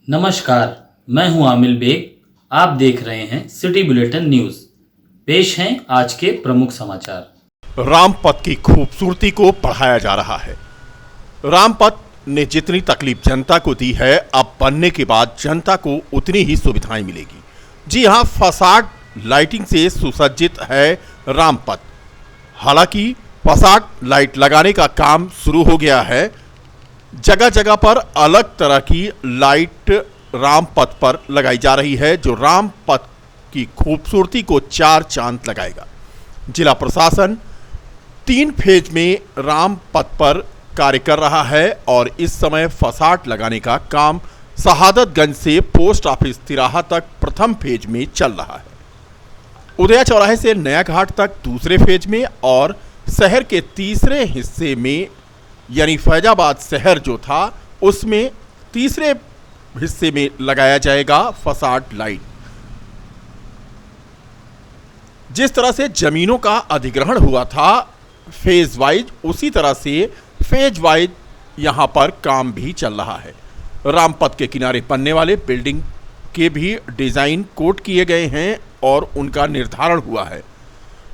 नमस्कार, मैं हूं आमिल बेग। आप देख रहे हैं सिटी बुलेटिन न्यूज। पेश हैं आज के प्रमुख समाचार। रामपथ की खूबसूरती को बढ़ाया जा रहा है। रामपथ ने जितनी तकलीफ जनता को दी है, अब बनने के बाद जनता को उतनी ही सुविधाएं मिलेगी। जी हां, फसाड लाइटिंग से सुसज्जित है रामपथ। हालांकि फसाड लाइट लगाने का काम शुरू हो गया है। जगह जगह पर अलग तरह की लाइट रामपथ पर लगाई जा रही है, जो रामपथ की खूबसूरती को चार चांद लगाएगा। जिला प्रशासन 3 फेज में रामपथ पर कार्य कर रहा है और इस समय फसाड लगाने का काम शहादतगंज से पोस्ट ऑफिस तिराहा तक प्रथम फेज में चल रहा है। उदया चौराहे से नया घाट तक दूसरे फेज में और शहर के तीसरे हिस्से में यानी फैजाबाद शहर जो था उसमें तीसरे हिस्से में लगाया जाएगा फसाड लाइट। जिस तरह से जमीनों का अधिग्रहण हुआ था फेज वाइज, उसी तरह से फेज वाइज यहां पर काम भी चल रहा है। रामपथ के किनारे बनने वाले बिल्डिंग के भी डिजाइन कोड किए गए हैं और उनका निर्धारण हुआ है।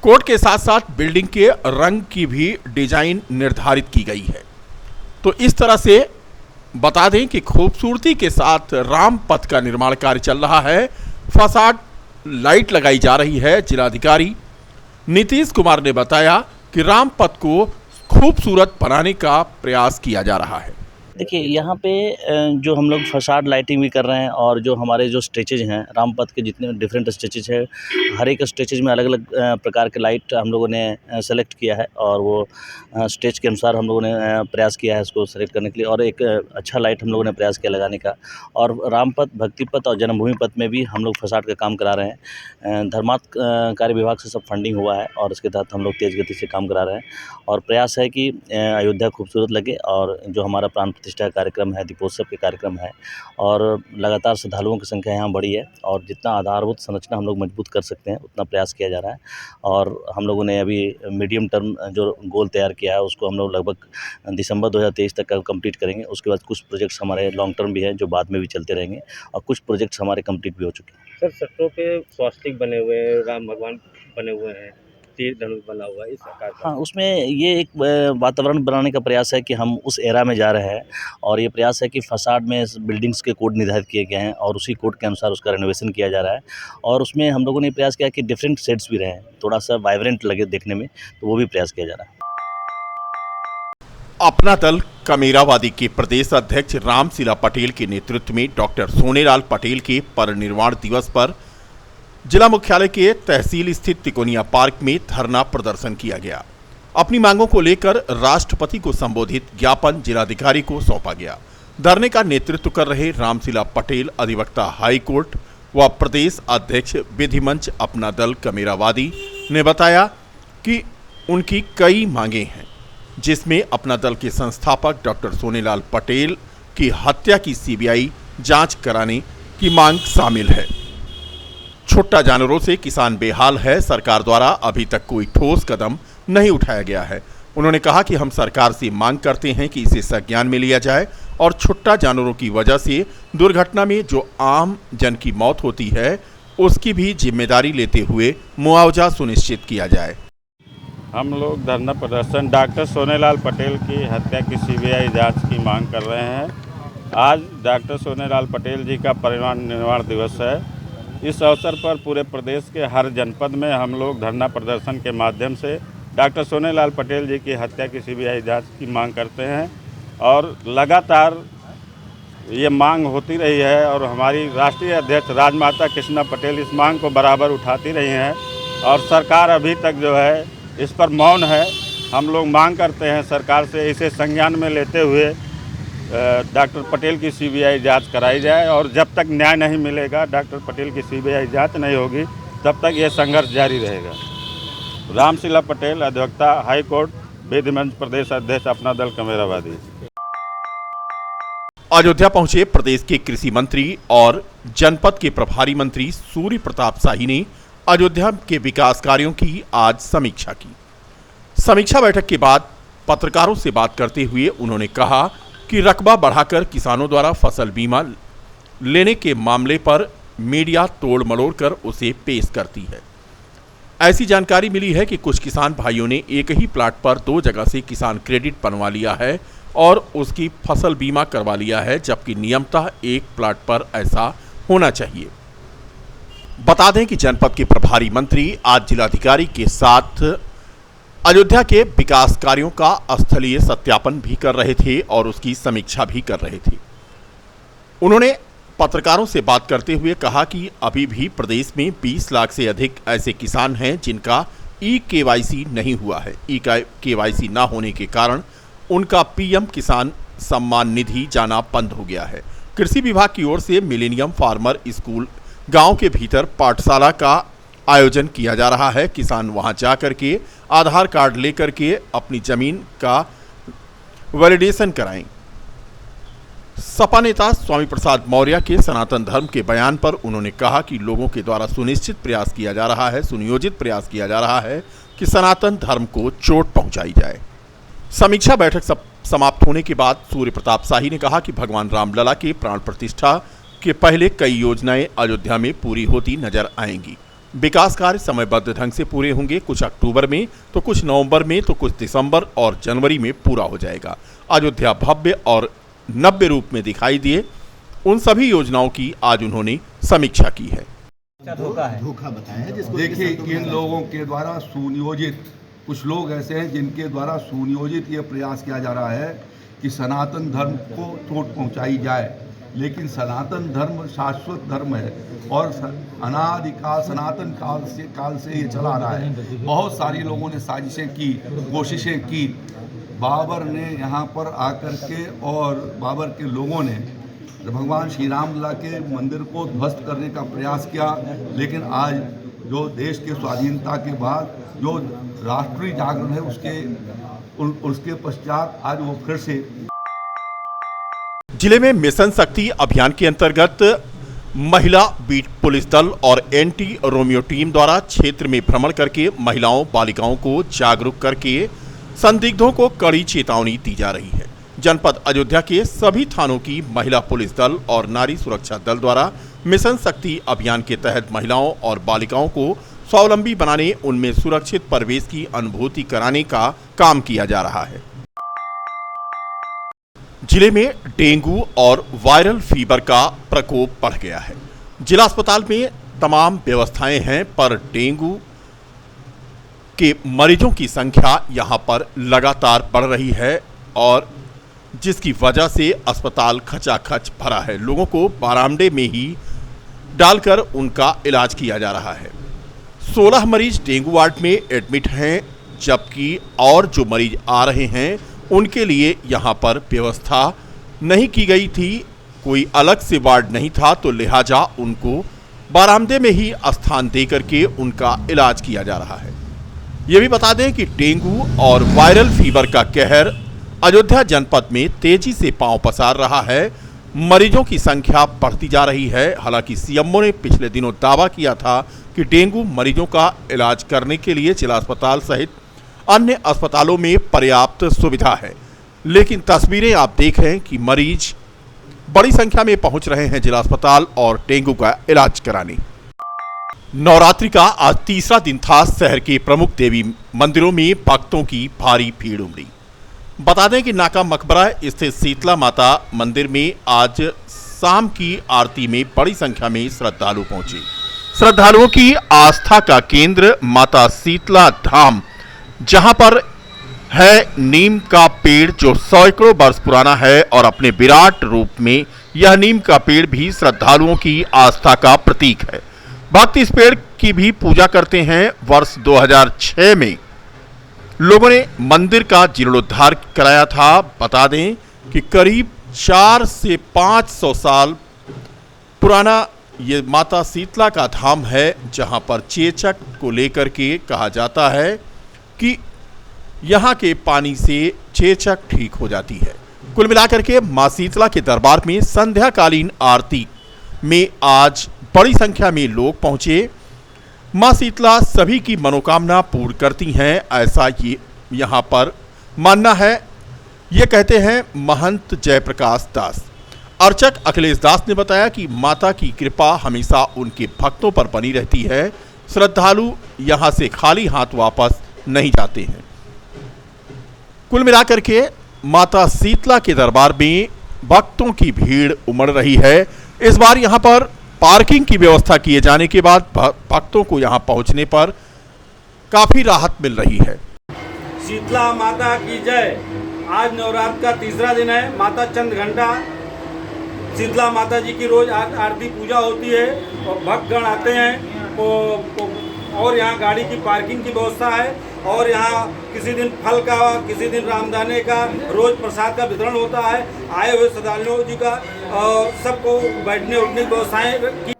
कोड के साथ साथ बिल्डिंग के रंग की भी डिजाइन निर्धारित की गई है। तो इस तरह से बता दें कि खूबसूरती के साथ रामपथ का निर्माण कार्य चल रहा है। फसाड लाइट लगाई जा रही है। जिलाधिकारी नीतीश कुमार ने बताया कि रामपथ को खूबसूरत बनाने का प्रयास किया जा रहा है। देखिए, यहाँ पे जो हम लोग फसाड लाइटिंग भी कर रहे हैं और जो हमारे जो स्टेचेज हैं रामपथ के, जितने डिफरेंट स्टेचेज हैं, हर एक स्टेचेज में अलग अलग प्रकार के लाइट हम लोगों ने सेलेक्ट किया है और वो स्टेज के अनुसार हम लोगों ने प्रयास किया है इसको सेलेक्ट करने के लिए, और एक अच्छा लाइट हम लोगों ने प्रयास किया लगाने का। और रामपथ, भक्ति पथ और जन्मभूमि पथ में भी हम लोग फसाड का काम करा रहे हैं। धर्मार्थ कार्य विभाग से सब फंडिंग हुआ है और इसके तहत हम लोग तेज़ गति से काम करा रहे हैं और प्रयास है कि अयोध्या खूबसूरत लगे। और जो हमारा प्राण प्रतिष्ठा कार्यक्रम है, दीपोत्सव के कार्यक्रम है, और लगातार श्रद्धालुओं की संख्या यहाँ बढ़ी है और जितना आधारभूत संरचना हम लोग मजबूत कर सकते हैं उतना प्रयास किया जा रहा है। और हम लोगों ने अभी मीडियम टर्म जो गोल तैयार किया है उसको हम लोग लगभग दिसंबर 2023 तक कंप्लीट करेंगे। उसके बाद कुछ प्रोजेक्ट्स हमारे लॉन्ग टर्म भी हैं जो बाद में भी चलते रहेंगे और कुछ प्रोजेक्ट्स हमारे कंप्लीट भी हो चुके हैं। सर, सड़कों पे स्वास्तिक बने हुए हैं, राम भगवान बने हुए हैं, तीर धनुष बना हुआ है इस आकार का। हाँ, उसमें ये एक वातावरण बनाने का प्रयास है कि हम उस एरा में जा रहे हैं और ये प्रयास है कि फसाड में बिल्डिंग्स के कोड निर्धारित किए गए हैं और उसी कोड के अनुसार उसका रेनोवेशन किया जा रहा है। और उसमें हम लोगों ने प्रयास किया कि डिफरेंट शेड्स भी रहें, थोड़ा सा वाइब्रेंट लगे देखने में, तो वो भी प्रयास किया जा रहा है। अपना दल कमेरावादी के प्रदेश अध्यक्ष रामशिला पटेल के नेतृत्व में डॉक्टर सोनेलाल पटेल के परिनिर्वाण दिवस पर जिला मुख्यालय के तहसील स्थित तिकोनिया पार्क में धरना प्रदर्शन किया गया। अपनी मांगों को लेकर राष्ट्रपति को संबोधित ज्ञापन जिलाधिकारी को सौंपा गया। धरने का नेतृत्व कर रहे रामशिला पटेल, अधिवक्ता हाईकोर्ट व प्रदेश अध्यक्ष विधि मंच अपना दल कमेरावादी ने बताया कि उनकी कई मांगे हैं, जिसमें अपना दल के संस्थापक डॉक्टर सोनेलाल पटेल की हत्या की सीबीआई जांच कराने की मांग शामिल है। छुट्टा जानवरों से किसान बेहाल है, सरकार द्वारा अभी तक कोई ठोस कदम नहीं उठाया गया है। उन्होंने कहा कि हम सरकार से मांग करते हैं कि इसे संज्ञान में लिया जाए और छुट्टा जानवरों की वजह से दुर्घटना में जो आम जन की मौत होती है उसकी भी जिम्मेदारी लेते हुए मुआवजा सुनिश्चित किया जाए। हम लोग धरना प्रदर्शन डॉक्टर सोनेलाल पटेल की हत्या की सीबीआई जांच की मांग कर रहे हैं। आज डॉक्टर सोनेलाल पटेल जी का परिनिर्वाण दिवस है। इस अवसर पर पूरे प्रदेश के हर जनपद में हम लोग धरना प्रदर्शन के माध्यम से डॉक्टर सोनेलाल पटेल जी की हत्या की सीबीआई जांच की मांग करते हैं और लगातार ये मांग होती रही है और हमारी राष्ट्रीय अध्यक्ष राजमाता कृष्णा पटेल इस मांग को बराबर उठाती रही हैं और सरकार अभी तक जो है इस पर मौन है। हम लोग मांग करते हैं सरकार से इसे संज्ञान में लेते हुए डॉक्टर पटेल की सीबीआई जांच कराई जाए और जब तक न्याय नहीं मिलेगा, डॉक्टर पटेल की सीबीआई जांच नहीं होगी, तब तक ये संघर्ष जारी रहेगा। रामशिला पटेल, अधिवक्ता हाईकोर्ट, विधि मंच प्रदेश अध्यक्ष अपना दल कमेरावादी। अयोध्या पहुंचे प्रदेश के कृषि मंत्री और जनपद के प्रभारी मंत्री सूर्य प्रताप शाही ने अयोध्या के विकास कार्यों की आज समीक्षा की। समीक्षा बैठक के बाद पत्रकारों से बात करते हुए उन्होंने कहा कि रकबा बढ़ाकर किसानों द्वारा फसल बीमा लेने के मामले पर मीडिया तोड़ मरोड़ कर उसे पेश करती है। ऐसी जानकारी मिली है कि कुछ किसान भाइयों ने एक ही प्लाट पर 2 जगह से किसान क्रेडिट बनवा लिया है और उसकी फसल बीमा करवा लिया है, जबकि नियमतः एक प्लाट पर ऐसा होना चाहिए। बता दें कि जनपद के प्रभारी मंत्री आज जिलाधिकारी के साथ अयोध्या के विकास कार्यों का स्थलीय सत्यापन भी कर रहे थे और उसकी समीक्षा भी कर रहे थे। उन्होंने पत्रकारों से बात करते हुए कहा कि अभी भी प्रदेश में 20 लाख से अधिक ऐसे किसान हैं जिनका ई-केवाईसी नहीं हुआ है। ई-केवाईसी ना होने के कारण उनका पीएम किसान सम्मान निधि जाना बंद हो गया है। कृषि विभाग की ओर से मिलेनियम फार्मर स्कूल गांव के भीतर पाठशाला का आयोजन किया जा रहा है। किसान वहां जाकर के आधार कार्ड लेकर के अपनी जमीन का वैलिडेशन कराएं। सपा नेता स्वामी प्रसाद मौर्य के सनातन धर्म के बयान पर उन्होंने कहा कि लोगों के द्वारा सुनियोजित प्रयास किया जा रहा है कि सनातन धर्म को चोट पहुंचाई जाए। समीक्षा बैठक समाप्त होने के बाद सूर्य प्रताप शाही ने कहा कि भगवान रामलला के प्राण प्रतिष्ठा के पहले कई योजनाएं अयोध्या में पूरी होती नजर आएंगी। विकास कार्य समयबद्ध ढंग से पूरे होंगे। कुछ अक्टूबर में तो कुछ नवंबर में तो कुछ दिसंबर और जनवरी में पूरा हो जाएगा। अयोध्या भव्य और नव्य रूप में दिखाई दिए, उन सभी योजनाओं की आज उन्होंने समीक्षा की है। धोखा बताया जिसको देखिए, इन लोगों के द्वारा सुनियोजित, कुछ लोग ऐसे हैं जिनके द्वारा सुनियोजित ये प्रयास किया जा रहा है कि सनातन धर्म को चोट पहुंचाई जाए। लेकिन सनातन धर्म शाश्वत धर्म है और अनादिकाल सनातन काल से ये चला रहा है। बहुत सारे लोगों ने साजिशें की, कोशिशें की। बाबर ने यहाँ पर आकर के और बाबर के लोगों ने भगवान श्री रामलला के मंदिर को ध्वस्त करने का प्रयास किया। लेकिन आज जो देश के स्वाधीनता के बाद जो राष्ट्रीय जागरण है उसके पश्चात आज वो फिर से जिले में मिशन शक्ति अभियान के अंतर्गत महिला बीट पुलिस दल और एंटी रोमियो टीम द्वारा क्षेत्र में भ्रमण करके महिलाओं बालिकाओं को जागरूक करके संदिग्धों को कड़ी चेतावनी दी जा रही है। जनपद अयोध्या के सभी थानों की महिला पुलिस दल और नारी सुरक्षा दल द्वारा मिशन शक्ति अभियान के तहत महिलाओं और बालिकाओं को स्वावलंबी बनाने, उनमें सुरक्षित परिवेश की अनुभूति कराने का काम किया जा रहा है। जिले में डेंगू और वायरल फीवर का प्रकोप बढ़ गया है। जिला अस्पताल में तमाम व्यवस्थाएं हैं, पर डेंगू के मरीजों की संख्या यहां पर लगातार बढ़ रही है और जिसकी वजह से अस्पताल खचाखच भरा है। लोगों को बरामदे में ही डालकर उनका इलाज किया जा रहा है। 16 मरीज डेंगू वार्ड में एडमिट हैं, जबकि और जो मरीज आ रहे हैं उनके लिए यहां पर व्यवस्था नहीं की गई थी। कोई अलग से वार्ड नहीं था, तो लिहाजा उनको बरामदे में ही स्थान देकर के उनका इलाज किया जा रहा है। ये भी बता दें कि डेंगू और वायरल फीवर का कहर अयोध्या जनपद में तेजी से पांव पसार रहा है। मरीजों की संख्या बढ़ती जा रही है। हालांकि सीएमओ ने पिछले दिनों दावा किया था कि डेंगू मरीजों का इलाज करने के लिए जिला अस्पताल सहित अन्य अस्पतालों में पर्याप्त सुविधा है, लेकिन तस्वीरें आप देख रहे हैं कि मरीज बड़ी संख्या में पहुंच रहे हैं जिला अस्पताल और डेंगू का इलाज कराने। नवरात्रि का आज तीसरा दिन था। शहर के प्रमुख देवी मंदिरों में भक्तों की भारी भीड़ उमड़ी। बता दें कि नाका मकबरा स्थित शीतला माता मंदिर में आज शाम की आरती में बड़ी संख्या में श्रद्धालु पहुंचे। श्रद्धालुओं की आस्था का केंद्र माता शीतला धाम, जहां पर है नीम का पेड़ जो सैकड़ों वर्ष पुराना है और अपने विराट रूप में यह नीम का पेड़ भी श्रद्धालुओं की आस्था का प्रतीक है। भक्त इस पेड़ की भी पूजा करते हैं। वर्ष 2006 में लोगों ने मंदिर का जीर्णोद्धार कराया था। बता दें कि करीब 400 से 500 साल पुराना ये माता शीतला का धाम है, जहां पर चेचक को लेकर के कहा जाता है कि यहाँ के पानी से चेचक ठीक हो जाती है। कुल मिलाकर के मां शीतला के दरबार में संध्याकालीन आरती में आज बड़ी संख्या में लोग पहुंचे। मां शीतला सभी की मनोकामना पूर्ण करती हैं, ऐसा ये यहाँ पर मानना है। ये कहते हैं महंत जयप्रकाश दास। अर्चक अखिलेश दास ने बताया कि माता की कृपा हमेशा उनके भक्तों पर बनी रहती है। श्रद्धालु यहां से खाली हाथ वापस नहीं जाते हैं। कुल मिलाकर के माता शीतला के दरबार में भक्तों की भीड़ उमड़ रही है। इस बार यहां पर पार्किंग की व्यवस्था किए जाने के बाद भक्तों को यहां पहुंचने पर काफी राहत मिल रही है। शीतला माता की जय। आज नवरात्र का तीसरा दिन है। माता चंद घंटा शीतला माता जी की रोज आरती पूजा होती है और भक्तगण आते हैं और यहाँ गाड़ी की पार्किंग की व्यवस्था है और यहाँ किसी दिन फल का, किसी दिन रामदाने का, रोज प्रसाद का वितरण होता है। आए हुए श्रद्धालुओं जी का सबको बैठने उठने की व्यवस्थाएं की।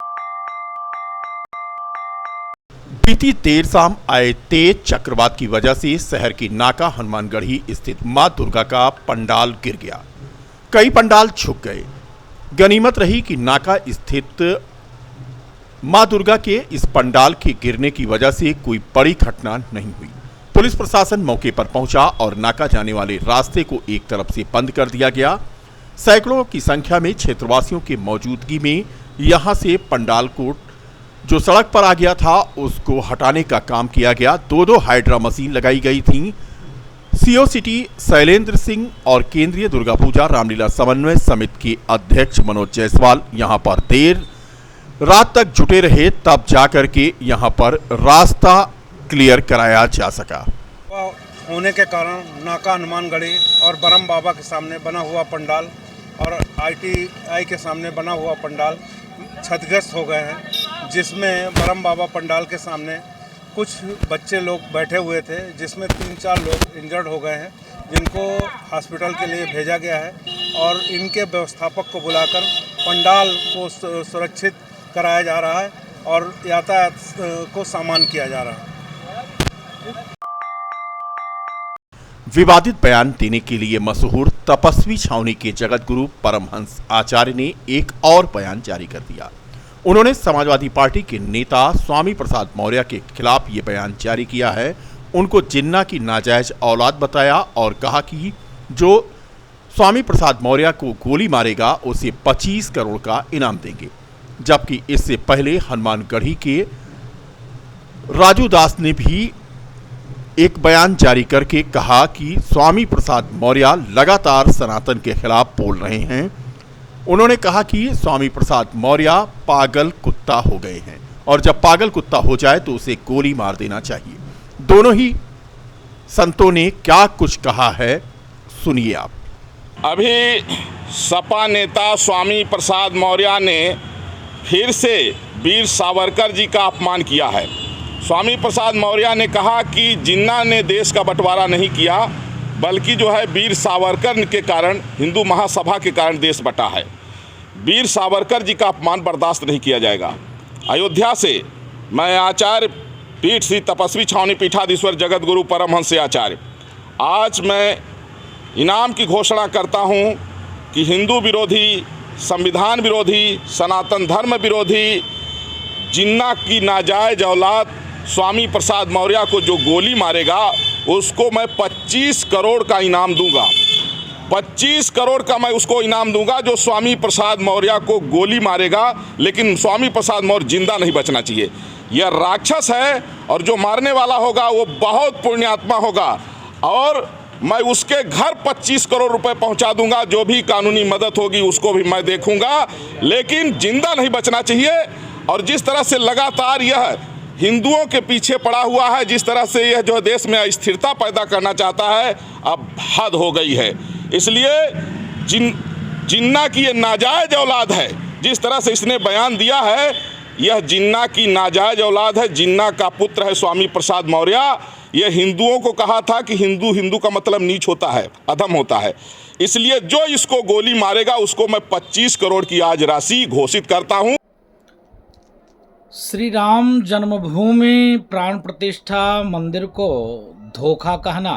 बीती देर शाम आए तेज चक्रवात की वजह से शहर की नाका हनुमानगढ़ी स्थित मां दुर्गा का पंडाल गिर गया। कई पंडाल झुक गए। गनीमत रही कि नाका स्थित मां दुर्गा के इस पंडाल के गिरने की वजह से कोई बड़ी घटना नहीं हुई। पुलिस प्रशासन मौके पर पहुंचा और नाका जाने वाले रास्ते को एक तरफ से बंद कर दिया गया। सैकड़ों की संख्या में क्षेत्रवासियों की मौजूदगी में यहां से पंडाल को जो सड़क पर आ गया था उसको हटाने का काम किया गया। दो हाइड्रा मशीन लगाई गई थी। सीओ सिटी शैलेंद्र सिंह और केंद्रीय दुर्गा पूजा रामलीला समन्वय समिति के अध्यक्ष मनोज जायसवाल यहां पर देर रात तक जुटे रहे, तब जाकर के यहां पर रास्ता क्लियर कराया जा सका। होने के कारण नाका हनुमानगढ़ी और बरम बाबा के सामने बना हुआ पंडाल और ITI के सामने बना हुआ पंडाल क्षतिग्रस्त हो गए हैं, जिसमें बरम बाबा पंडाल के सामने कुछ बच्चे लोग बैठे हुए थे, जिसमें 3-4 लोग इंजर्ड हो गए हैं, जिनको हॉस्पिटल के लिए भेजा गया है और इनके व्यवस्थापक को बुलाकर पंडाल को सुरक्षित कराया जा रहा है और यातायात को सामान किया जा रहा है। विवादित बयान देने के लिए मशहूर तपस्वी छावनी के जगत गुरु परमहंस आचार्य ने एक और बयान जारी कर दिया। उन्होंने समाजवादी पार्टी के नेता स्वामी प्रसाद मौर्य के खिलाफ ये बयान जारी किया है। उनको जिन्ना की नाजायज औलाद बताया और कहा कि जो स्वामी प्रसाद मौर्य को गोली मारेगा उसे 25 करोड़ का इनाम देंगे। जबकि इससे पहले हनुमानगढ़ी के राजू दास ने भी एक बयान जारी करके कहा कि स्वामी प्रसाद मौर्य लगातार सनातन के खिलाफ बोल रहे हैं। उन्होंने कहा कि स्वामी प्रसाद मौर्य पागल कुत्ता हो गए हैं और जब पागल कुत्ता हो जाए तो उसे गोली मार देना चाहिए। दोनों ही संतों ने क्या कुछ कहा है, सुनिए आप। अभी सपा नेता स्वामी प्रसाद मौर्य ने फिर से वीर सावरकर जी का अपमान किया है। स्वामी प्रसाद मौर्य ने कहा कि जिन्ना ने देश का बंटवारा नहीं किया, बल्कि जो है वीर सावरकर के कारण, हिंदू महासभा के कारण देश बटा है। वीर सावरकर जी का अपमान बर्दाश्त नहीं किया जाएगा। अयोध्या से मैं आचार्य पीठ श्री तपस्वी छावनी पीठाधीश्वर जगत गुरु परमहंस आचार्य आज मैं इनाम की घोषणा करता हूं कि हिंदू विरोधी, संविधान विरोधी, सनातन धर्म विरोधी जिन्ना की नाजायज औलाद स्वामी प्रसाद मौर्य को जो गोली मारेगा उसको मैं 25 करोड़ का इनाम दूंगा। 25 करोड़ का मैं उसको इनाम दूंगा जो स्वामी प्रसाद मौर्य को गोली मारेगा। लेकिन स्वामी प्रसाद मौर्य जिंदा नहीं बचना चाहिए। यह राक्षस है और जो मारने वाला होगा वो बहुत पुण्यात्मा होगा और मैं उसके घर 25 करोड़ रुपए पहुंचा दूंगा। जो भी कानूनी मदद होगी उसको भी मैं देखूंगा, लेकिन जिंदा नहीं बचना चाहिए। और जिस तरह से लगातार यह हिंदुओं के पीछे पड़ा हुआ है, जिस तरह से यह जो देश में अस्थिरता पैदा करना चाहता है, अब हद हो गई है। इसलिए जिन्ना की ये नाजायज औलाद है। जिस तरह से इसने बयान दिया है, यह जिन्ना की नाजायज औलाद है। जिन्ना का पुत्र है स्वामी प्रसाद मौर्य। यह हिंदुओं को कहा था कि हिंदू का मतलब नीच होता है, अधम होता है। इसलिए जो इसको गोली मारेगा उसको मैं 25 करोड़ की आज राशि घोषित करता हूं। श्री राम जन्मभूमि प्राण प्रतिष्ठा मंदिर को धोखा कहना,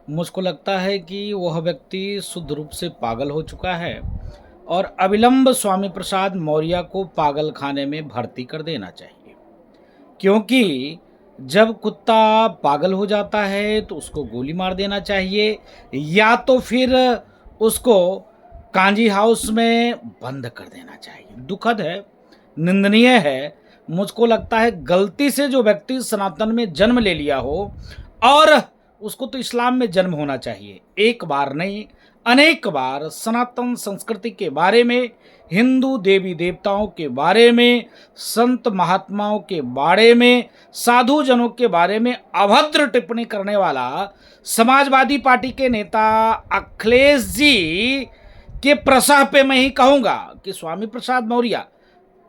मुझको लगता है कि वह व्यक्ति शुद्ध रूप से पागल हो चुका है और अविलंब स्वामी प्रसाद मौर्य को पागल खाने में भर्ती कर देना चाहिए। क्योंकि जब कुत्ता पागल हो जाता है तो उसको गोली मार देना चाहिए या तो फिर उसको कांजी हाउस में बंद कर देना चाहिए। दुखद है, निंदनीय है। मुझको लगता है गलती से जो व्यक्ति सनातन में जन्म ले लिया हो, और उसको तो इस्लाम में जन्म होना चाहिए, एक बार नहीं अनेक बार सनातन संस्कृति के बारे में, हिंदू देवी देवताओं के बारे में, संत महात्माओं के बारे में, साधु जनों के बारे में अभद्र टिप्पणी करने वाला समाजवादी पार्टी के नेता अखिलेश जी के प्रसाह पे मैं ही कहूँगा कि स्वामी प्रसाद मौर्य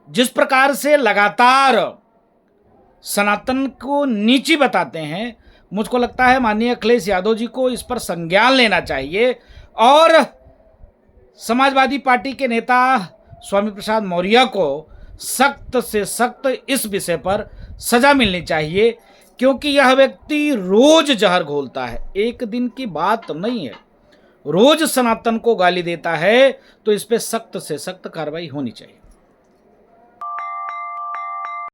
जिस प्रकार से लगातार सनातन को नीची बताते हैं, मुझको लगता है माननीय अखिलेश यादव जी को इस पर संज्ञान लेना चाहिए और समाजवादी पार्टी के नेता स्वामी प्रसाद मौर्य को सख्त से सख्त इस विषय पर सजा मिलनी चाहिए, क्योंकि यह व्यक्ति रोज जहर घोलता है, एक दिन की बात नहीं है, रोज सनातन को गाली देता है। तो इस पे सख्त से सख्त कार्रवाई होनी चाहिए।